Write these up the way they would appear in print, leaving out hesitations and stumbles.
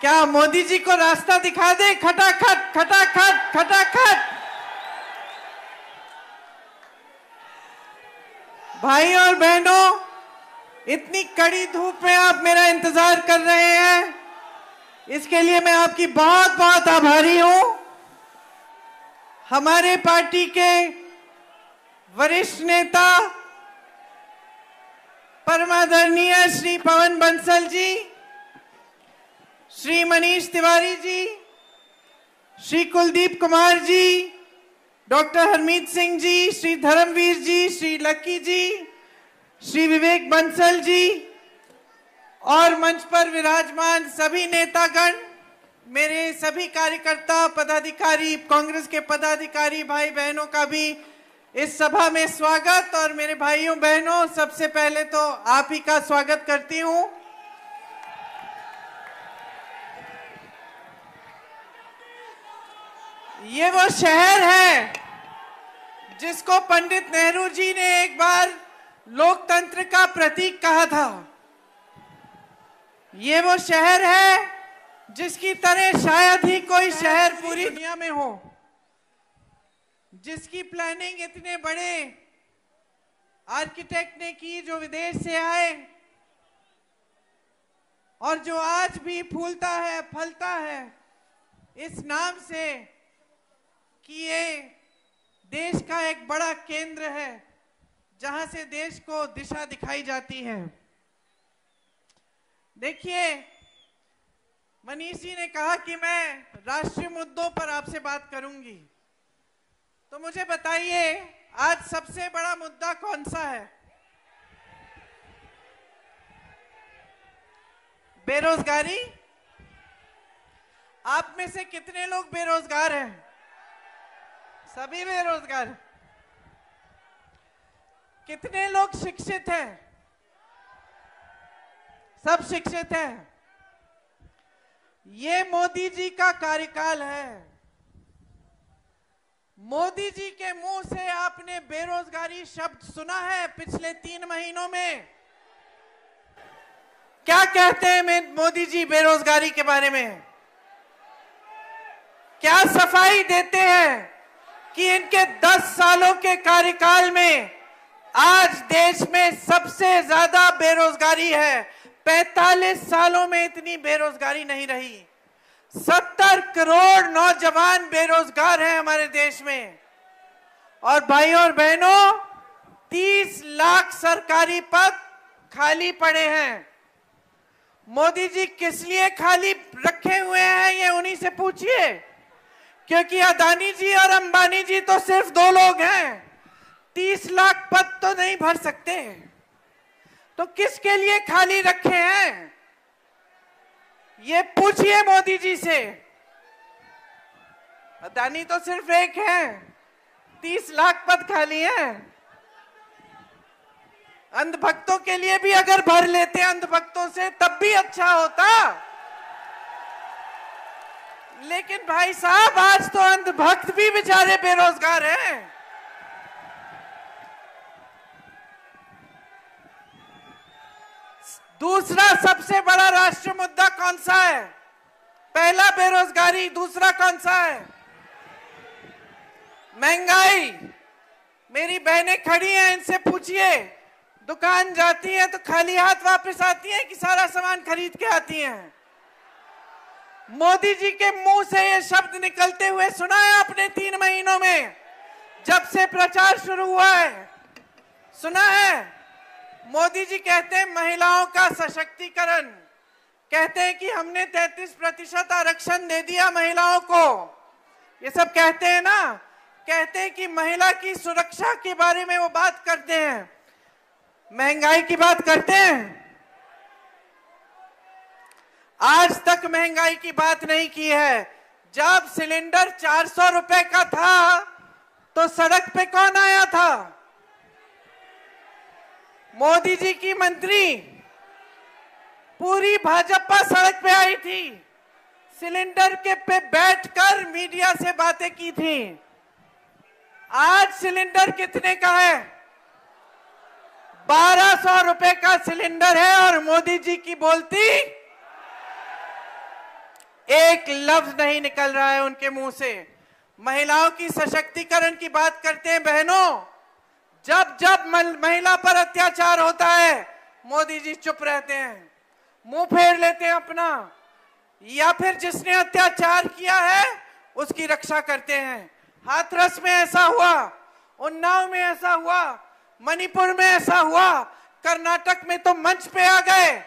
क्या मोदी जी को रास्ता दिखा दे? खटाखट खटाखट खटाखट। भाई और बहनों, इतनी कड़ी धूप में आप मेरा इंतजार कर रहे हैं, इसके लिए मैं आपकी बहुत बहुत आभारी हूं। हमारे पार्टी के वरिष्ठ नेता परमादरणीय श्री पवन बंसल जी, श्री मनीष तिवारी जी, श्री कुलदीप कुमार जी, डॉक्टर हरमीत सिंह जी, श्री धर्मवीर जी, श्री लक्की जी, श्री विवेक बंसल जी और मंच पर विराजमान सभी नेतागण, मेरे सभी कार्यकर्ता पदाधिकारी, कांग्रेस के पदाधिकारी भाई बहनों का भी इस सभा में स्वागत। और मेरे भाइयों बहनों, सबसे पहले तो आप ही का स्वागत करती हूं। ये वो शहर है जिसको पंडित नेहरू जी ने एक बार लोकतंत्र का प्रतीक कहा था। ये वो शहर है जिसकी तरह शायद ही कोई शहर पूरी दुनिया में हो, जिसकी प्लानिंग इतने बड़े आर्किटेक्ट ने की जो विदेश से आए और जो आज भी फूलता है फलता है इस नाम से कि ये देश का एक बड़ा केंद्र है जहां से देश को दिशा दिखाई जाती है। देखिए, मनीष जी ने कहा कि मैं राष्ट्रीय मुद्दों पर आपसे बात करूंगी, तो मुझे बताइए आज सबसे बड़ा मुद्दा कौन सा है? बेरोजगारी। आप में से कितने लोग बेरोजगार हैं? सभी बेरोजगार। कितने लोग शिक्षित हैं? सब शिक्षित हैं। ये मोदी जी का कार्यकाल है। मोदी जी के मुंह से आपने बेरोजगारी शब्द सुना है पिछले 3 महीनों में? क्या कहते हैं मोदी जी बेरोजगारी के बारे में? क्या सफाई देते हैं कि इनके 10 सालों के कार्यकाल में आज देश में सबसे ज्यादा बेरोजगारी है। 45 सालों में इतनी बेरोजगारी नहीं रही। 70 करोड़ नौजवान बेरोजगार हैं हमारे देश में। और भाइयों और बहनों, 30 लाख सरकारी पद खाली पड़े हैं। मोदी जी किस लिए खाली रखे हुए हैं ये उन्हीं से पूछिए, क्योंकि अदानी जी और अंबानी जी तो सिर्फ 2 लोग हैं, 30 लाख पद तो नहीं भर सकते। तो किसके लिए खाली रखे हैं ये पूछिए मोदी जी से। अदानी तो सिर्फ एक है, 30 लाख पद खाली हैं। अंधभक्तों के लिए भी अगर भर लेते अंधभक्तों से तब भी अच्छा होता। लेकिन भाई साहब, आज तो अंधभक्त भी बेचारे बेरोजगार हैं। दूसरा सबसे बड़ा राष्ट्रीय मुद्दा कौन सा है? पहला बेरोजगारी, दूसरा कौन सा है? महंगाई। मेरी बहनें खड़ी हैं, इनसे पूछिए, दुकान जाती हैं तो खाली हाथ वापस आती हैं कि सारा सामान खरीद के आती हैं? मोदी जी के मुंह से ये शब्द निकलते हुए सुना है आपने 3 महीनों में, जब से प्रचार शुरू हुआ है? सुना है? मोदी जी कहते हैं महिलाओं का सशक्तिकरण, कहते हैं कि हमने 33% आरक्षण दे दिया महिलाओं को। ये सब कहते हैं ना, कहते हैं कि महिला की सुरक्षा के बारे में वो बात करते हैं। महंगाई की बात करते हैं? आज तक महंगाई की बात नहीं की है। जब सिलेंडर 400 रुपए का था तो सड़क पे कौन आया था? मोदी जी की मंत्री, पूरी भाजपा सड़क पे आई थी, सिलेंडर के पे बैठकर मीडिया से बातें की थी। आज सिलेंडर कितने का है? 1200 रुपए का सिलेंडर है और मोदी जी की बोलती एक लफ्ज नहीं निकल रहा है उनके मुंह से। महिलाओं की सशक्तिकरण की बात करते हैं बहनों, जब जब महिला पर अत्याचार होता है मोदी जी चुप रहते हैं, मुंह फेर लेते हैं अपना, या फिर जिसने अत्याचार किया है उसकी रक्षा करते हैं। हाथरस में ऐसा हुआ, उन्नाव में ऐसा हुआ, मणिपुर में ऐसा हुआ, कर्नाटक में तो मंच पे आ गए।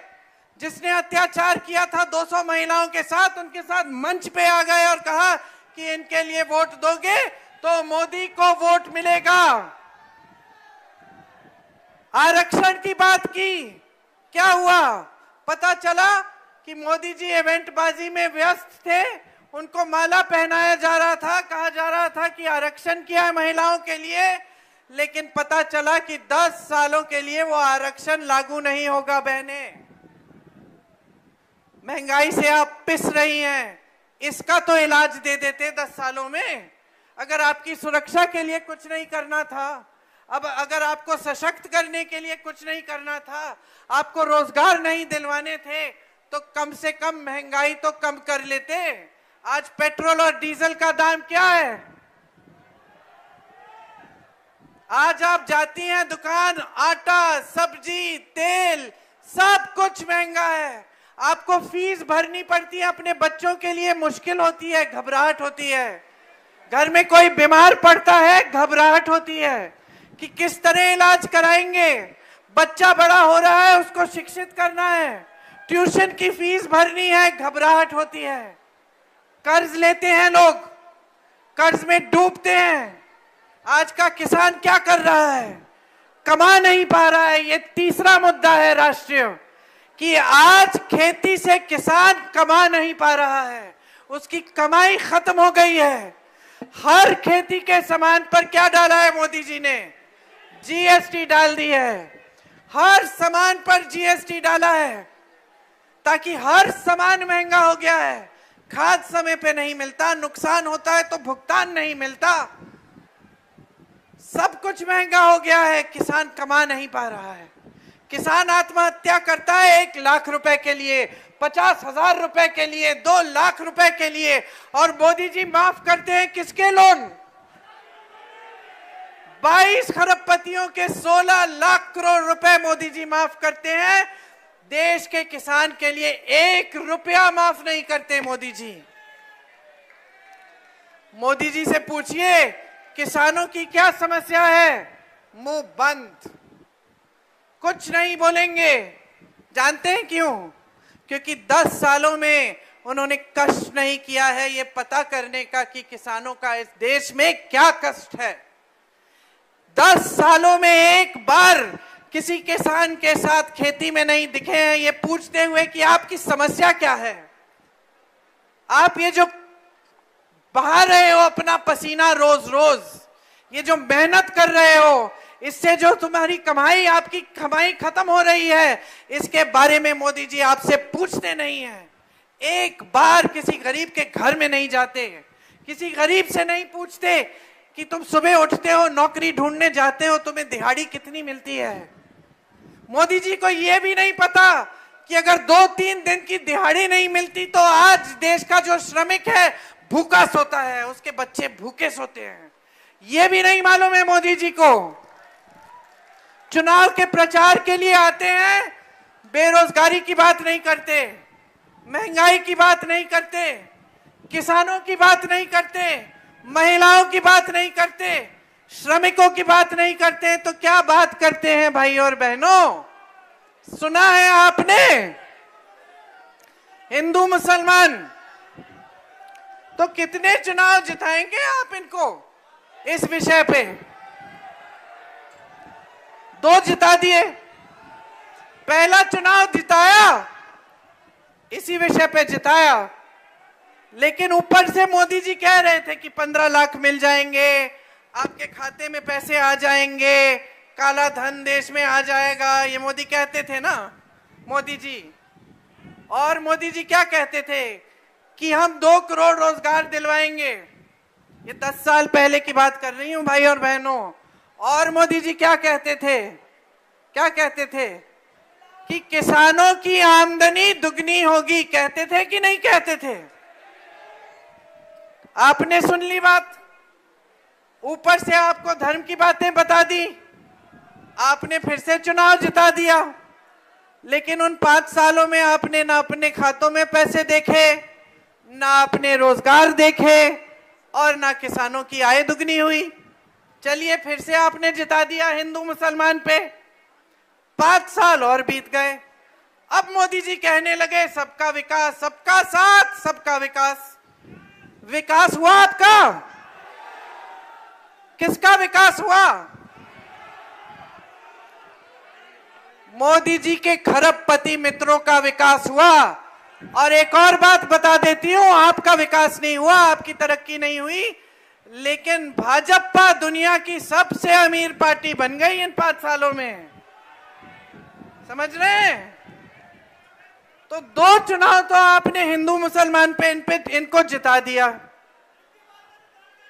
जिसने अत्याचार किया था 200 महिलाओं के साथ, उनके साथ मंच पे आ गए और कहा कि इनके लिए वोट दोगे तो मोदी को वोट मिलेगा। आरक्षण की बात की, क्या हुआ? पता चला कि मोदी जी इवेंट बाजी में व्यस्त थे, उनको माला पहनाया जा रहा था, कहा जा रहा था कि आरक्षण किया है महिलाओं के लिए, लेकिन पता चला कि 10 सालों के लिए वो आरक्षण लागू नहीं होगा। बहनें, महंगाई से आप पिस रही हैं, इसका तो इलाज दे देते 10 सालों में। अगर आपकी सुरक्षा के लिए कुछ नहीं करना था, अब अगर आपको सशक्त करने के लिए कुछ नहीं करना था, आपको रोजगार नहीं दिलवाने थे, तो कम से कम महंगाई तो कम कर लेते। आज पेट्रोल और डीजल का दाम क्या है? आज आप जाती हैं दुकान, आटा, सब्जी, तेल, सब कुछ महंगा है। आपको फीस भरनी पड़ती है अपने बच्चों के लिए, मुश्किल होती है, घबराहट होती है। घर में कोई बीमार पड़ता है, घबराहट होती है कि किस तरह इलाज कराएंगे। बच्चा बड़ा हो रहा है, उसको शिक्षित करना है, ट्यूशन की फीस भरनी है, घबराहट होती है। कर्ज लेते हैं लोग, कर्ज में डूबते हैं। आज का किसान क्या कर रहा है? कमा नहीं पा रहा है। ये तीसरा मुद्दा है राष्ट्रीय, कि आज खेती से किसान कमा नहीं पा रहा है, उसकी कमाई खत्म हो गई है। हर खेती के सामान पर क्या डाला है मोदी जी ने? जीएसटी डाल दी है। हर सामान पर जीएसटी डाला है, ताकि हर सामान महंगा हो गया है। खाद समय पे नहीं मिलता, नुकसान होता है तो भुगतान नहीं मिलता, सब कुछ महंगा हो गया है। किसान कमा नहीं पा रहा है। किसान आत्महत्या करता है 1 लाख रुपए के लिए, 50,000 रुपए के लिए, 2 लाख रुपए के लिए, और मोदी जी माफ करते हैं किसके लोन? 22 खरबपतियों के 16 लाख करोड़ रुपए मोदी जी माफ करते हैं। देश के किसान के लिए 1 रुपया माफ नहीं करते मोदी जी। मोदी जी से पूछिए किसानों की क्या समस्या है, मुंह बंद, कुछ नहीं बोलेंगे। जानते हैं क्यों? क्योंकि 10 सालों में उन्होंने कष्ट नहीं किया है ये पता करने का कि किसानों का इस देश में क्या कष्ट है। 10 सालों में एक बार किसी किसान के साथ खेती में नहीं दिखे हैं ये पूछते हुए कि आपकी समस्या क्या है। आप ये जो बहा रहे हो अपना पसीना रोज रोज, ये जो मेहनत कर रहे हो, इससे जो तुम्हारी कमाई, आपकी कमाई खत्म हो रही है, इसके बारे में मोदी जी आपसे पूछते नहीं हैं। एक बार किसी गरीब के घर में नहीं जाते, किसी गरीब से नहीं पूछते कि तुम सुबह उठते हो, नौकरी ढूंढने जाते हो, तुम्हें दिहाड़ी कितनी मिलती है। मोदी जी को यह भी नहीं पता कि अगर 2-3 दिन की दिहाड़ी नहीं मिलती तो आज देश का जो श्रमिक है भूखा सोता है, उसके बच्चे भूखे सोते हैं। यह भी नहीं मालूम है मोदी जी को। चुनाव के प्रचार के लिए आते हैं, बेरोजगारी की बात नहीं करते, महंगाई की बात नहीं करते, किसानों की बात नहीं करते, महिलाओं की बात नहीं करते, श्रमिकों की बात नहीं करते, तो क्या बात करते हैं भाई और बहनों? सुना है आपने? हिंदू मुसलमान, तो कितने चुनाव जिताएंगे आप इनको इस विषय पे? 2 जिता दिए। पहला चुनाव जिताया, इसी विषय पे जिताया, लेकिन ऊपर से मोदी जी कह रहे थे कि 15 लाख मिल जाएंगे, आपके खाते में पैसे आ जाएंगे, काला धन देश में आ जाएगा, ये मोदी कहते थे ना मोदी जी। और मोदी जी क्या कहते थे कि हम 2 करोड़ रोजगार दिलवाएंगे। ये 10 साल पहले की बात कर रही हूं भाई और बहनों। और मोदी जी क्या कहते थे? क्या कहते थे? कि किसानों की आमदनी दुगनी होगी। कहते थे कि नहीं कहते थे? आपने सुन ली बात, ऊपर से आपको धर्म की बातें बता दी, आपने फिर से चुनाव जिता दिया। लेकिन उन 5 सालों में आपने ना अपने खातों में पैसे देखे, ना अपने रोजगार देखे, और ना किसानों की आय दुगनी हुई। चलिए फिर से आपने जिता दिया हिंदू मुसलमान पे। 5 साल और बीत गए। अब मोदी जी कहने लगे सबका विकास, सबका साथ, सबका विकास। विकास हुआ आपका? किसका विकास हुआ? मोदी जी के खरबपति मित्रों का विकास हुआ। और एक और बात बता देती हूं, आपका विकास नहीं हुआ, आपकी तरक्की नहीं हुई, लेकिन भाजपा दुनिया की सबसे अमीर पार्टी बन गई इन 5 सालों में। समझ रहे हैं? तो 2 चुनाव तो आपने हिंदू मुसलमान पे इनको जिता दिया।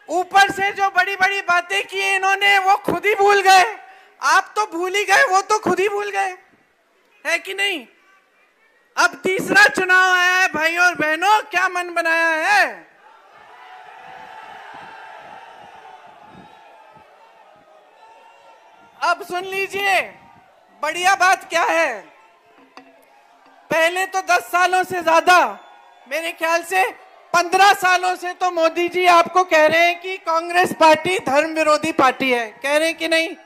ऊपर से जो बड़ी बड़ी बातें की इन्होंने वो खुद ही भूल गए। आप तो भूल ही गए, वो तो खुद ही भूल गए, है कि नहीं? अब तीसरा चुनाव आया है भाई और बहनों, क्या मन बनाया है? अब सुन लीजिए, बढ़िया बात क्या है। पहले तो 10 सालों से ज्यादा, मेरे ख्याल से 15 सालों से तो मोदी जी आपको कह रहे हैं कि कांग्रेस पार्टी धर्म विरोधी पार्टी है। कह रहे हैं कि नहीं?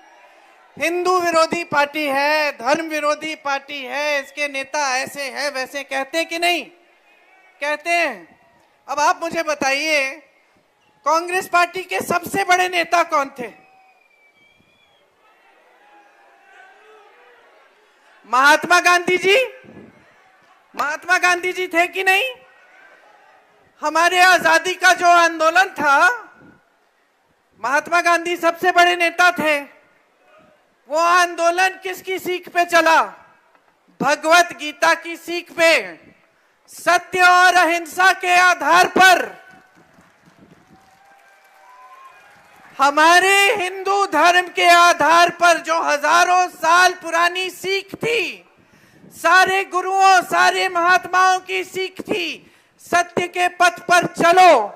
हिंदू विरोधी पार्टी है, धर्म विरोधी पार्टी है, इसके नेता ऐसे हैं वैसे, कहते हैं कि नहीं? कहते हैं। अब आप मुझे बताइए, कांग्रेस पार्टी के सबसे बड़े नेता कौन थे? महात्मा गांधी जी। महात्मा गांधी जी थे कि नहीं? हमारे आजादी का जो आंदोलन था, महात्मा गांधी सबसे बड़े नेता थे। वो आंदोलन किसकी सीख पे चला? भगवत गीता की सीख पे, सत्य और अहिंसा के आधार पर। हमारे हिंदू धर्म के आधार पर जो हजारों साल पुरानी सीख थी, सारे गुरुओं, सारे महात्माओं की सीख थी, सत्य के पथ पर चलो,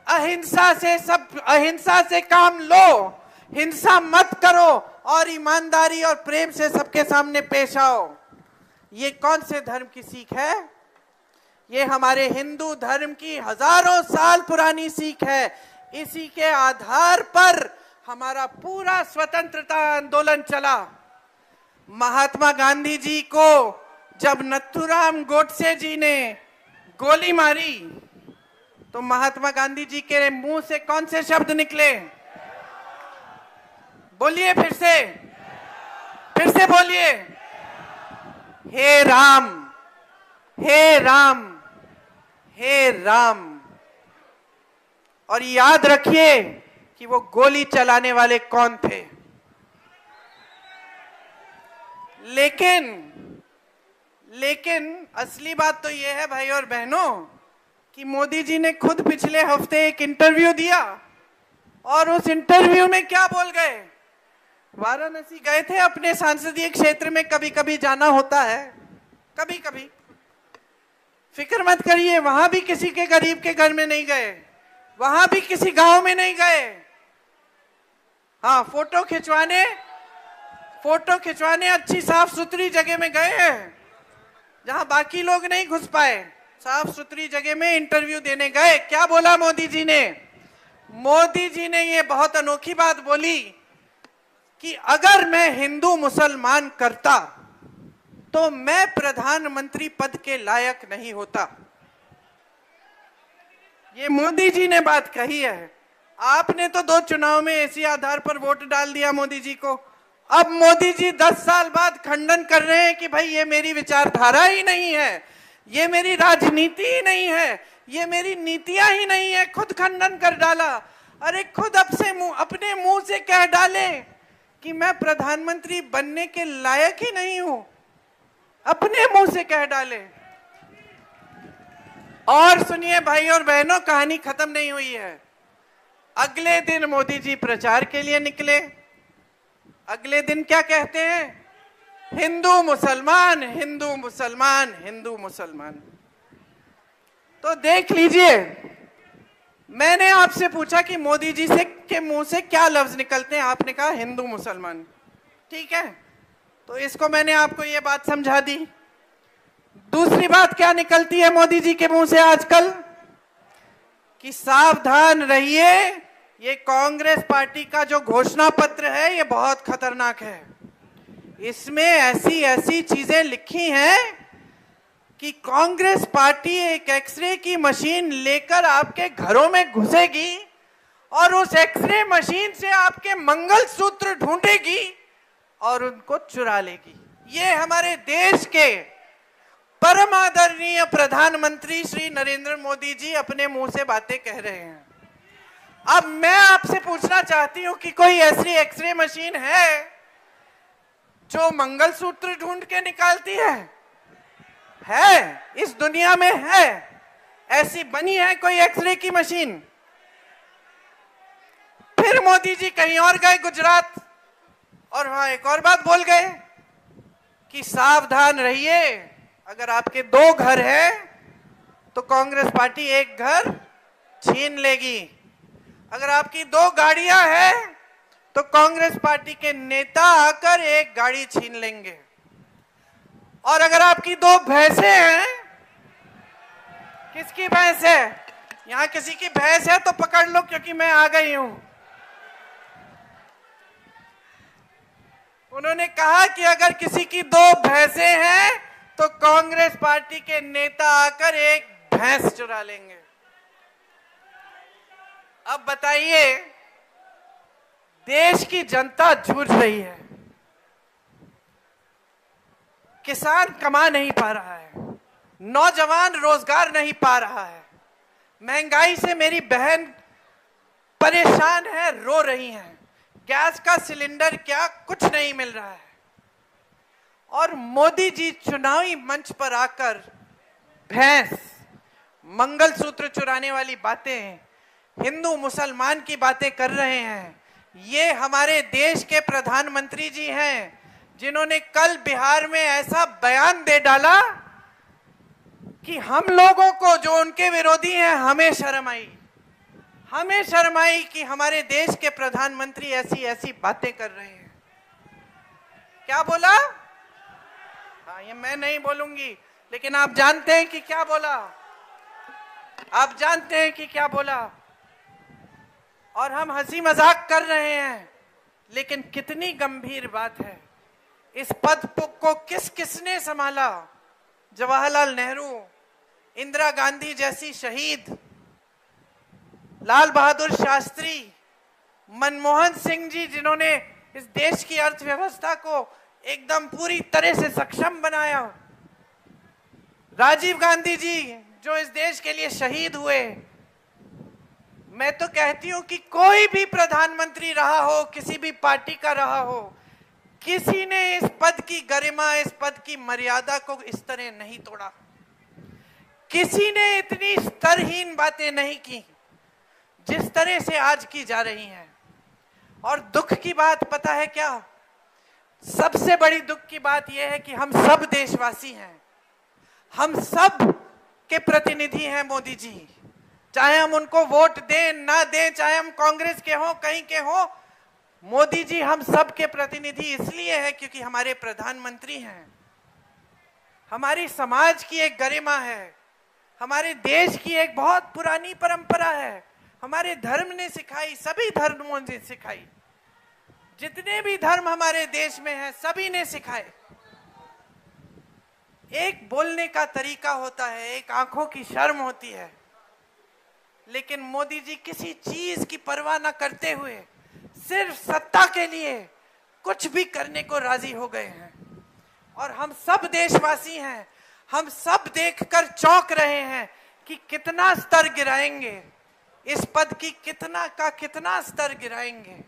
अहिंसा से काम लो, हिंसा मत करो और ईमानदारी और प्रेम से सबके सामने पेश आओ। ये कौन से धर्म की सीख है? ये हमारे हिंदू धर्म की हजारों साल पुरानी सीख है। इसी के आधार पर हमारा पूरा स्वतंत्रता आंदोलन चला। महात्मा गांधी जी को जब नथुराम गोडसे जी ने गोली मारी तो महात्मा गांधी जी के मुंह से कौन से शब्द निकले? बोलिए फिर से बोलिए। हे राम, हे राम, हे राम। और याद रखिए कि वो गोली चलाने वाले कौन थे। लेकिन असली बात तो ये है भाई और बहनों कि मोदी जी ने खुद पिछले हफ्ते एक इंटरव्यू दिया, और उस इंटरव्यू में क्या बोल गए? वाराणसी गए थे अपने संसदीय क्षेत्र में, कभी कभी जाना होता है, कभी कभी। फिक्र मत करिए, वहां भी किसी के गरीब के घर में नहीं गए, वहां भी किसी गांव में नहीं गए। हाँ, फोटो खिंचवाने अच्छी साफ सुथरी जगह में गए हैं, जहां बाकी लोग नहीं घुस पाए। साफ सुथरी जगह में इंटरव्यू देने गए। क्या बोला मोदी जी ने? मोदी जी ने ये बहुत अनोखी बात बोली कि अगर मैं हिंदू मुसलमान करता तो मैं प्रधानमंत्री पद के लायक नहीं होता। ये मोदी जी ने बात कही है। आपने तो 2 चुनाव में इसी आधार पर वोट डाल दिया मोदी जी को। अब मोदी जी 10 साल बाद खंडन कर रहे हैं कि भाई ये मेरी विचारधारा ही नहीं है, ये मेरी राजनीति ही नहीं है, ये मेरी नीतियां ही नहीं है। खुद खंडन कर डाला। अरे खुद अपने मुंह से कह डाले कि मैं प्रधानमंत्री बनने के लायक ही नहीं हूं, अपने मुंह से कह डाले। और सुनिए भाई और बहनों, कहानी खत्म नहीं हुई है। अगले दिन मोदी जी प्रचार के लिए निकले। अगले दिन क्या कहते हैं? हिंदू मुसलमान, हिंदू मुसलमान, हिंदू मुसलमान। तो देख लीजिए, मैंने आपसे पूछा कि मोदी जी से के मुंह से क्या लफ्ज निकलते हैं, आपने कहा हिंदू मुसलमान। ठीक है, तो इसको मैंने आपको ये बात समझा दी। दूसरी बात क्या निकलती है मोदी जी के मुंह से आजकल, कि सावधान रहिए, ये कांग्रेस पार्टी का जो घोषणा पत्र है ये बहुत खतरनाक है। इसमें ऐसी ऐसी चीजें लिखी हैं कि कांग्रेस पार्टी एक एक्सरे की मशीन लेकर आपके घरों में घुसेगी और उस एक्सरे मशीन से आपके मंगलसूत्र ढूंढेगी और उनको चुरा लेगी। ये हमारे देश के परम आदरणीय प्रधानमंत्री श्री नरेंद्र मोदी जी अपने मुंह से बातें कह रहे हैं। अब मैं आपसे पूछना चाहती हूं कि कोई ऐसी एक्सरे मशीन है जो मंगलसूत्र ढूंढ के निकालती है? इस दुनिया में है? ऐसी बनी है कोई एक्सरे की मशीन? फिर मोदी जी कहीं और गए, गुजरात, और वहां एक और बात बोल गए कि सावधान रहिए, अगर आपके 2 घर हैं तो कांग्रेस पार्टी एक घर छीन लेगी। अगर आपकी 2 गाड़ियां हैं तो कांग्रेस पार्टी के नेता आकर एक गाड़ी छीन लेंगे। और अगर आपकी 2 भैंसें हैं, किसकी भैंस है? यहां किसी की भैंस है तो पकड़ लो, क्योंकि मैं आ गई हूं। उन्होंने कहा कि अगर किसी की 2 भैंसें हैं तो कांग्रेस पार्टी के नेता आकर एक भैंस चुरा लेंगे। अब बताइए, देश की जनता जूझ रही है, किसान कमा नहीं पा रहा है, नौजवान रोजगार नहीं पा रहा है, महंगाई से मेरी बहन परेशान है, रो रही है, गैस का सिलेंडर क्या कुछ नहीं मिल रहा है। और मोदी जी चुनावी मंच पर आकर भैंस, मंगलसूत्र चुराने वाली बातें, हिंदू मुसलमान की बातें कर रहे हैं। ये हमारे देश के प्रधानमंत्री जी हैं जिन्होंने कल बिहार में ऐसा बयान दे डाला कि हम लोगों को, जो उनके विरोधी हैं, हमें शर्म आई कि हमारे देश के प्रधानमंत्री ऐसी ऐसी बातें कर रहे हैं। क्या बोला? हाँ, ये मैं नहीं बोलूंगी, लेकिन आप जानते हैं कि क्या बोला। आप जानते हैं कि क्या बोला। और हम हंसी मजाक कर रहे हैं, लेकिन कितनी गंभीर बात है। इस पद को किस किसने संभाला? जवाहरलाल नेहरू, इंदिरा गांधी जैसी शहीद, लाल बहादुर शास्त्री, मनमोहन सिंह जी जिन्होंने इस देश की अर्थव्यवस्था को एकदम पूरी तरह से सक्षम बनाया, राजीव गांधी जी जो इस देश के लिए शहीद हुए। मैं तो कहती हूं कि कोई भी प्रधानमंत्री रहा हो, किसी भी पार्टी का रहा हो, किसी ने इस पद की गरिमा, इस पद की मर्यादा को इस तरह नहीं तोड़ा। किसी ने इतनी स्तरहीन बातें नहीं की जिस तरह से आज की जा रही हैं। और दुख की बात पता है क्या? सबसे बड़ी दुख की बात यह है कि हम सब देशवासी हैं, हम सब के प्रतिनिधि हैं मोदी जी। चाहे हम उनको वोट दें ना दें, चाहे हम कांग्रेस के हों, कहीं के हों, मोदी जी हम सब के प्रतिनिधि इसलिए है क्योंकि हमारे प्रधानमंत्री हैं। हमारी समाज की एक गरिमा है, हमारे देश की एक बहुत पुरानी परंपरा है, हमारे धर्म ने सिखाई, सभी धर्मों ने सिखाई, जितने भी धर्म हमारे देश में हैं सभी ने सिखाए। एक बोलने का तरीका होता है, एक आंखों की शर्म होती है, लेकिन मोदी जी किसी चीज की परवाह न करते हुए सिर्फ सत्ता के लिए कुछ भी करने को राजी हो गए हैं। और हम सब देशवासी हैं, हम सब देखकर चौंक रहे हैं कि कितना स्तर गिराएंगे, इस पद की कितना स्तर गिराएंगे।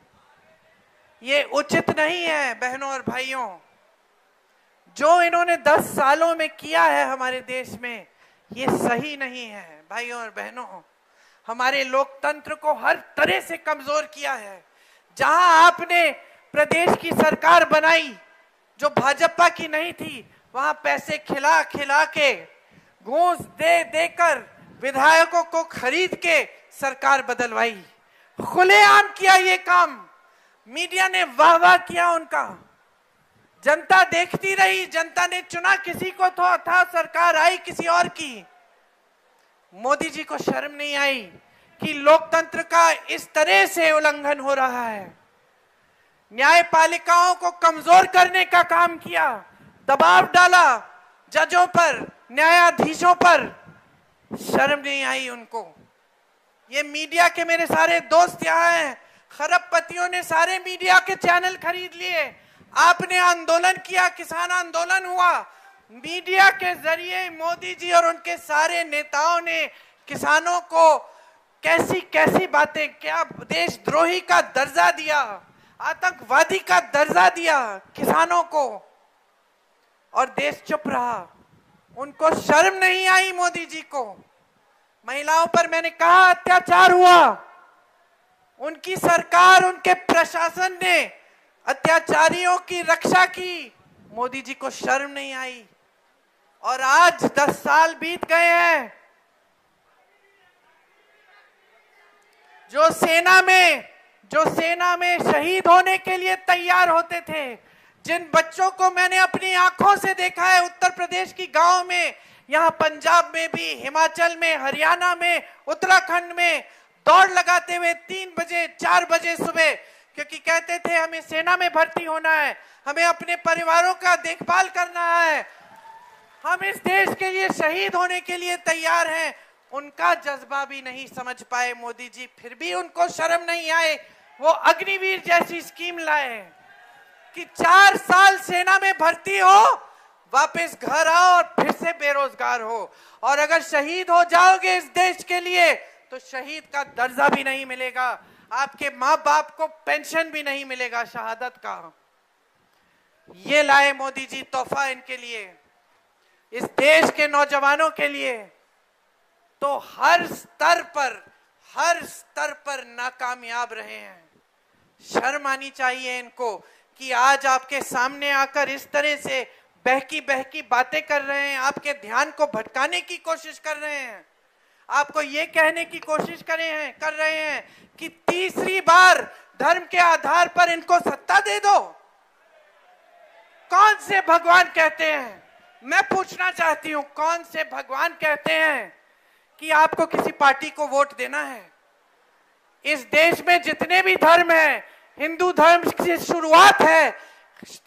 ये उचित नहीं है बहनों और भाइयों। जो इन्होंने 10 सालों में किया है हमारे देश में, ये सही नहीं है भाइयों और बहनों। हमारे लोकतंत्र को हर तरह से कमजोर किया है। जहां आपने प्रदेश की सरकार बनाई जो भाजपा की नहीं थी, वहां पैसे खिला खिला के, घूस दे देकर, विधायकों को खरीद के सरकार बदलवाई। खुलेआम किया ये काम, मीडिया ने वाह वाह किया उनका, जनता देखती रही। जनता ने चुना किसी को तो था, सरकार आई किसी और की। मोदी जी को शर्म नहीं आई कि लोकतंत्र का इस तरह से उल्लंघन हो रहा है। न्यायपालिकाओं को कमजोर करने का काम किया, दबाव डाला जजों पर, न्यायाधीशों पर। शर्म नहीं आई उनको। ये मीडिया के मेरे सारे दोस्त यहाँ हैं, खरबपतियों ने सारे मीडिया के चैनल खरीद लिए। आपने आंदोलन किया, किसान आंदोलन हुआ, मीडिया के जरिए मोदी जी और उनके सारे नेताओं ने किसानों को कैसी कैसी बातें, क्या देशद्रोही का दर्जा दिया, आतंकवादी का दर्जा दिया किसानों को, और देश चुप रहा। उनको शर्म नहीं आई मोदी जी को। महिलाओं पर मैंने कहा अत्याचार हुआ, उनकी सरकार, उनके प्रशासन ने अत्याचारियों की रक्षा की, मोदी जी को शर्म नहीं आई। और आज 10 साल बीत गए हैं। जो सेना में शहीद होने के लिए तैयार होते थे, जिन बच्चों को मैंने अपनी आंखों से देखा है उत्तर प्रदेश की गांव में, यहाँ पंजाब में भी, हिमाचल में, हरियाणा में, उत्तराखंड में दौड़ लगाते हुए 3 बजे 4 बजे सुबह, क्योंकि कहते थे हमें सेना में भर्ती होना है, हमें अपने परिवारों का देखभाल करना है, हम इस देश के लिए शहीद होने के लिए तैयार हैं। उनका जज्बा भी नहीं समझ पाए मोदी जी, फिर भी उनको शर्म नहीं आए। वो अग्निवीर जैसी स्कीम लाए कि 4 साल सेना में भर्ती हो, वापस घर आओ और फिर से बेरोजगार हो, और अगर शहीद हो जाओगे इस देश के लिए तो शहीद का दर्जा भी नहीं मिलेगा, आपके माँ बाप को पेंशन भी नहीं मिलेगा शहादत का। ये लाए मोदी जी तोहफा इनके लिए, इस देश के नौजवानों के लिए। तो हर स्तर पर नाकामयाब रहे हैं। शर्म आनी चाहिए इनको कि आज आपके सामने आकर इस तरह से बहकी बातें कर रहे हैं, आपके ध्यान को भटकाने की कोशिश कर रहे हैं, आपको ये कहने की कोशिश कर रहे हैं कि तीसरी बार धर्म के आधार पर इनको सत्ता दे दो। कौन से भगवान कहते हैं, मैं पूछना चाहती हूं, कौन से भगवान कहते हैं कि आपको किसी पार्टी को वोट देना है? इस देश में जितने भी धर्म हैं, हिंदू धर्म की शुरुआत है,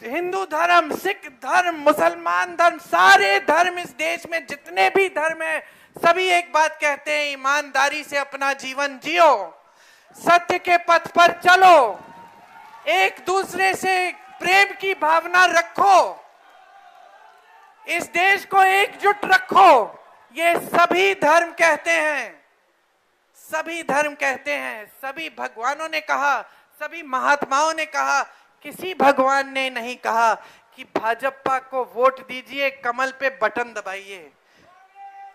हिंदू धर्म, सिख धर्म, मुसलमान धर्म, सारे धर्म इस देश में जितने भी धर्म हैं, सभी एक बात कहते हैं, ईमानदारी से अपना जीवन जियो, सत्य के पथ पर चलो, एक दूसरे से प्रेम की भावना रखो, इस देश को एकजुट रखो। ये सभी धर्म कहते हैं, सभी धर्म कहते हैं, सभी भगवानों ने कहा, सभी महात्माओं ने कहा। किसी भगवान ने नहीं कहा कि भाजपा को वोट दीजिए, कमल पे बटन दबाइए।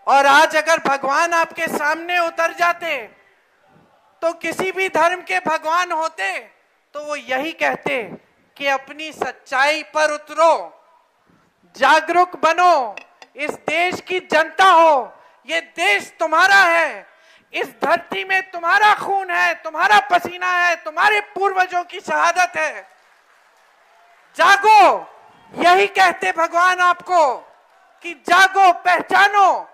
और आज अगर भगवान आपके सामने उतर जाते, तो किसी भी धर्म के भगवान होते तो वो यही कहते कि अपनी सच्चाई पर उतरो, जागरूक बनो, इस देश की जनता हो, ये देश तुम्हारा है, इस धरती में तुम्हारा खून है, तुम्हारा पसीना है, तुम्हारे पूर्वजों की शहादत है, जागो। यही कहते भगवान आपको कि जागो, पहचानो,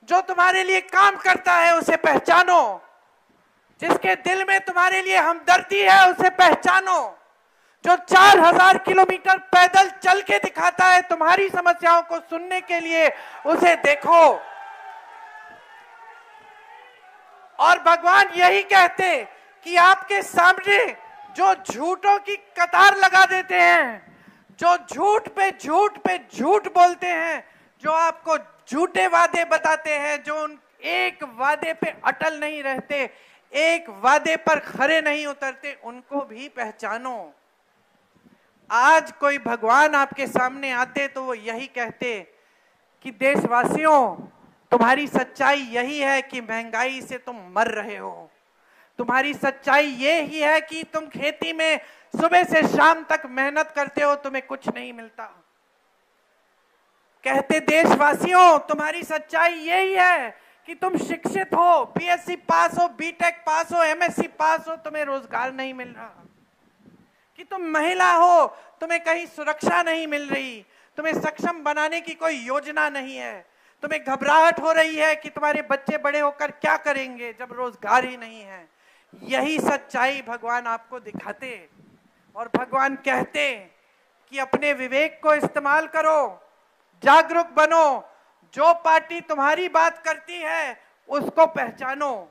जो तुम्हारे लिए काम करता है उसे पहचानो, जिसके दिल में तुम्हारे लिए हमदर्दी है उसे पहचानो, जो 4000 किलोमीटर पैदल चल के दिखाता है तुम्हारी समस्याओं को सुनने के लिए, उसे देखो। और भगवान यही कहते कि आपके सामने जो झूठों की कतार लगा देते हैं, जो झूठ पे झूठ बोलते हैं, जो आपको झूठे वादे बताते हैं, जो उन एक वादे पे अटल नहीं रहते, एक वादे पर खरे नहीं उतरते, उनको भी पहचानो। आज कोई भगवान आपके सामने आते तो वो यही कहते कि देशवासियों, तुम्हारी सच्चाई यही है कि महंगाई से तुम मर रहे हो, तुम्हारी सच्चाई ये ही है कि तुम खेती में सुबह से शाम तक मेहनत करते हो, तुम्हें कुछ नहीं मिलता। कहते देशवासियों, तुम्हारी सच्चाई यही है कि तुम शिक्षित हो, बीएससी पास हो, बीटेक पास हो, एमएससी पास हो, तुम्हें रोजगार नहीं मिल रहा, कि तुम महिला हो, तुम्हें कहीं सुरक्षा नहीं मिल रही, तुम्हें सक्षम बनाने की कोई योजना नहीं है, तुम्हें घबराहट हो रही है कि तुम्हारे बच्चे बड़े होकर क्या करेंगे जब रोजगार ही नहीं है। यही सच्चाई भगवान आपको दिखाते और भगवान कहते कि अपने विवेक को इस्तेमाल करो, जागरूक बनो, जो पार्टी तुम्हारी बात करती है उसको पहचानो,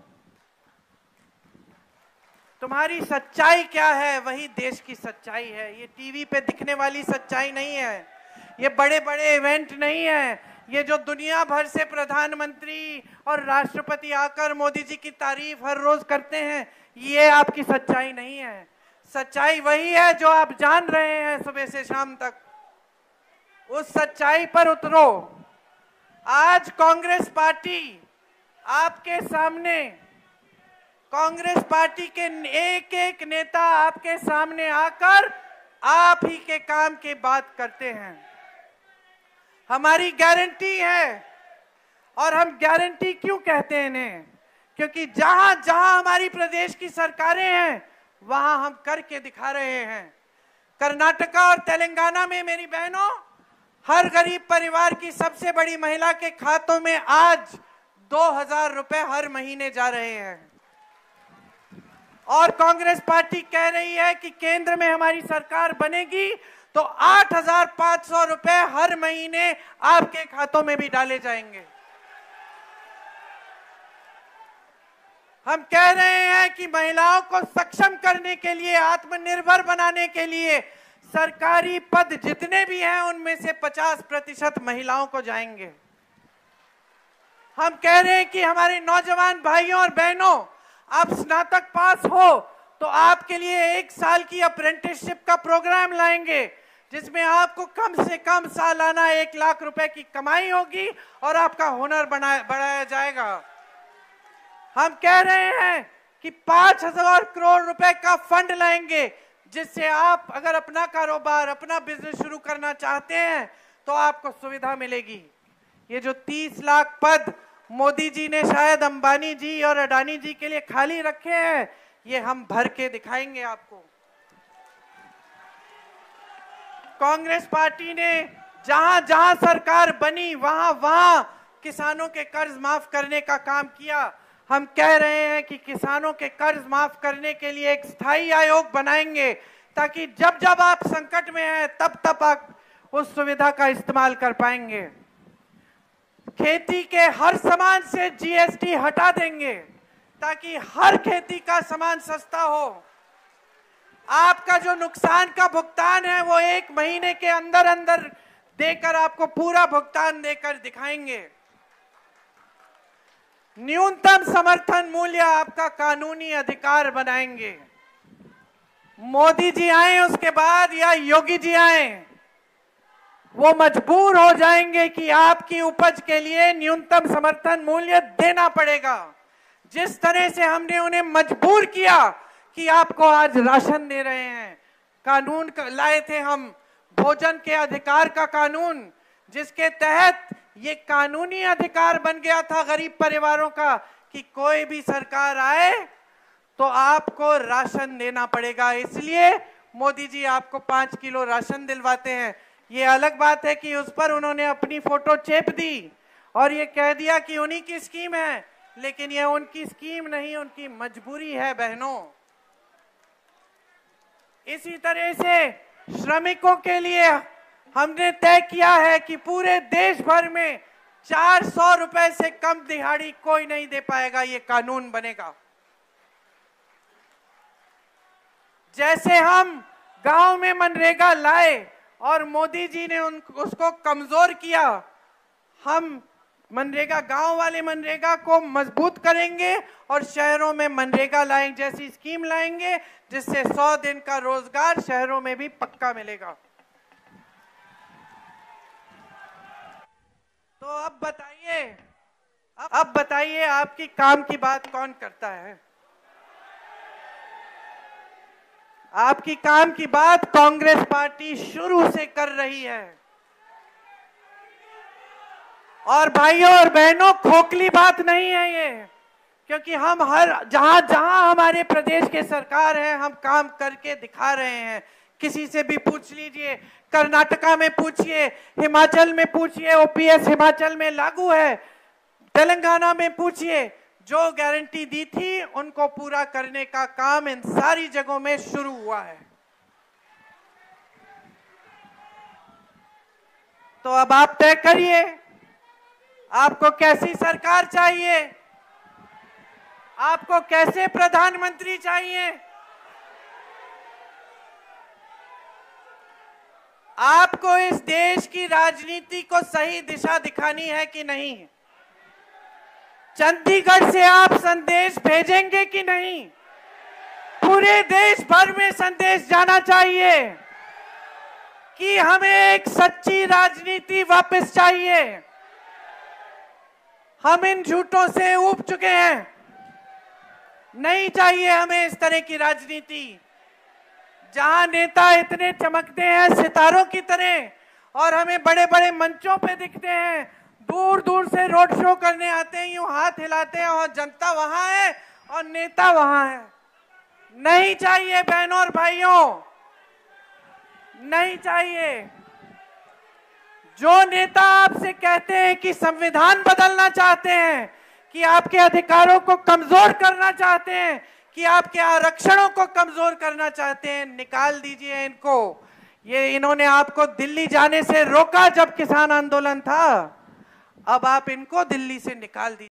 तुम्हारी सच्चाई क्या है वही देश की सच्चाई है। ये टीवी पे दिखने वाली सच्चाई नहीं है, ये बड़े बड़े इवेंट नहीं है, ये जो दुनिया भर से प्रधानमंत्री और राष्ट्रपति आकर मोदी जी की तारीफ हर रोज करते हैं, ये आपकी सच्चाई नहीं है। सच्चाई वही है जो आप जान रहे हैं सुबह से शाम तक, उस सच्चाई पर उतरो। आज कांग्रेस पार्टी आपके सामने, कांग्रेस पार्टी के एक एक नेता आपके सामने आकर आप ही के काम की बात करते हैं। हमारी गारंटी है, और हम गारंटी क्यों कहते हैं इन्हें, क्योंकि जहां जहां हमारी प्रदेश की सरकारें हैं वहां हम करके दिखा रहे हैं। कर्नाटका और तेलंगाना में मेरी बहनों, हर गरीब परिवार की सबसे बड़ी महिला के खातों में आज 2000 रुपए हर महीने जा रहे हैं। और कांग्रेस पार्टी कह रही है कि केंद्र में हमारी सरकार बनेगी तो 8500 रुपए हर महीने आपके खातों में भी डाले जाएंगे। हम कह रहे हैं कि महिलाओं को सक्षम करने के लिए, आत्मनिर्भर बनाने के लिए सरकारी पद जितने भी हैं उनमें से 50% महिलाओं को जाएंगे। हम कह रहे हैं कि हमारे नौजवान भाइयों और बहनों, आप स्नातक पास हो तो आपके लिए 1 साल की अप्रेंटिसशिप का प्रोग्राम लाएंगे जिसमें आपको कम से कम सालाना 1 लाख रुपए की कमाई होगी और आपका हुनर बढ़ाया जाएगा। हम कह रहे हैं कि 5000 करोड़ रुपए का फंड लाएंगे जिससे आप अगर अपना कारोबार, अपना बिजनेस शुरू करना चाहते हैं तो आपको सुविधा मिलेगी। ये जो 30 लाख पद मोदी जी ने शायद अंबानी जी और अडानी जी के लिए खाली रखे हैं, ये हम भर के दिखाएंगे आपको। कांग्रेस पार्टी ने जहां जहां सरकार बनी वहां वहां किसानों के कर्ज माफ करने का काम किया। हम कह रहे हैं कि किसानों के कर्ज माफ करने के लिए एक स्थायी आयोग बनाएंगे ताकि जब जब आप संकट में हैं तब तब आप उस सुविधा का इस्तेमाल कर पाएंगे। खेती के हर सामान से जीएसटी हटा देंगे ताकि हर खेती का सामान सस्ता हो। आपका जो नुकसान का भुगतान है वो 1 महीने के अंदर अंदर देकर आपको पूरा भुगतान देकर दिखाएंगे। न्यूनतम समर्थन मूल्य आपका कानूनी अधिकार बनाएंगे। मोदी जी आए उसके बाद या योगी जी आए, वो मजबूर हो जाएंगे कि आपकी उपज के लिए न्यूनतम समर्थन मूल्य देना पड़ेगा। जिस तरह से हमने उन्हें मजबूर किया कि आपको आज राशन दे रहे हैं, कानून लाए थे हम भोजन के अधिकार का कानून, जिसके तहत ये कानूनी अधिकार बन गया था गरीब परिवारों का कि कोई भी सरकार आए तो आपको राशन देना पड़ेगा। इसलिए मोदी जी आपको 5 किलो राशन दिलवाते हैं। ये अलग बात है कि उस पर उन्होंने अपनी फोटो चेप दी और ये कह दिया कि उन्हीं की स्कीम है, लेकिन ये उनकी स्कीम नहीं, उनकी मजबूरी है बहनों। इसी तरह से श्रमिकों के लिए हमने तय किया है कि पूरे देश भर में 400 रुपए से कम दिहाड़ी कोई नहीं दे पाएगा। ये कानून बनेगा। जैसे हम गांव में मनरेगा लाए और मोदी जी ने उसको कमजोर किया, हम मनरेगा, गांव वाले मनरेगा को मजबूत करेंगे और शहरों में मनरेगा लाएंगे जैसी स्कीम लाएंगे जिससे 100 दिन का रोजगार शहरों में भी पक्का मिलेगा। तो अब बताइए आपकी काम की बात कौन करता है? आपकी काम की बात कांग्रेस पार्टी शुरू से कर रही है और भाइयों और बहनों, खोखली बात नहीं है ये, क्योंकि हम हर जहां जहां हमारे प्रदेश के सरकार है, हम काम करके दिखा रहे हैं। किसी से भी पूछ लीजिए, कर्नाटका में पूछिए, हिमाचल में पूछिए, ओपीएस हिमाचल में लागू है, तेलंगाना में पूछिए, जो गारंटी दी थी उनको पूरा करने का काम इन सारी जगहों में शुरू हुआ है। तो अब आप तय करिए, आपको कैसी सरकार चाहिए, आपको कैसे प्रधानमंत्री चाहिए, आपको इस देश की राजनीति को सही दिशा दिखानी है कि नहीं, चंडीगढ़ से आप संदेश भेजेंगे कि नहीं, पूरे देश भर में संदेश जाना चाहिए कि हमें एक सच्ची राजनीति वापस चाहिए। हम इन झूठों से ऊब चुके हैं, नहीं चाहिए हमें इस तरह की राजनीति जहां नेता इतने चमकते हैं सितारों की तरह और हमें बड़े बड़े मंचों पे दिखते हैं, दूर दूर से रोड शो करने आते हैं, यूं हाथ हिलाते हैं और जनता वहां है और नेता वहां है। नहीं चाहिए बहनों और भाइयों, नहीं चाहिए। जो नेता आपसे कहते हैं कि संविधान बदलना चाहते हैं, कि आपके अधिकारों को कमजोर करना चाहते हैं, कि आपके आरक्षणों को कमजोर करना चाहते हैं, निकाल दीजिए इनको। ये इन्होंने आपको दिल्ली जाने से रोका जब किसान आंदोलन था, अब आप इनको दिल्ली से निकाल दीजिए।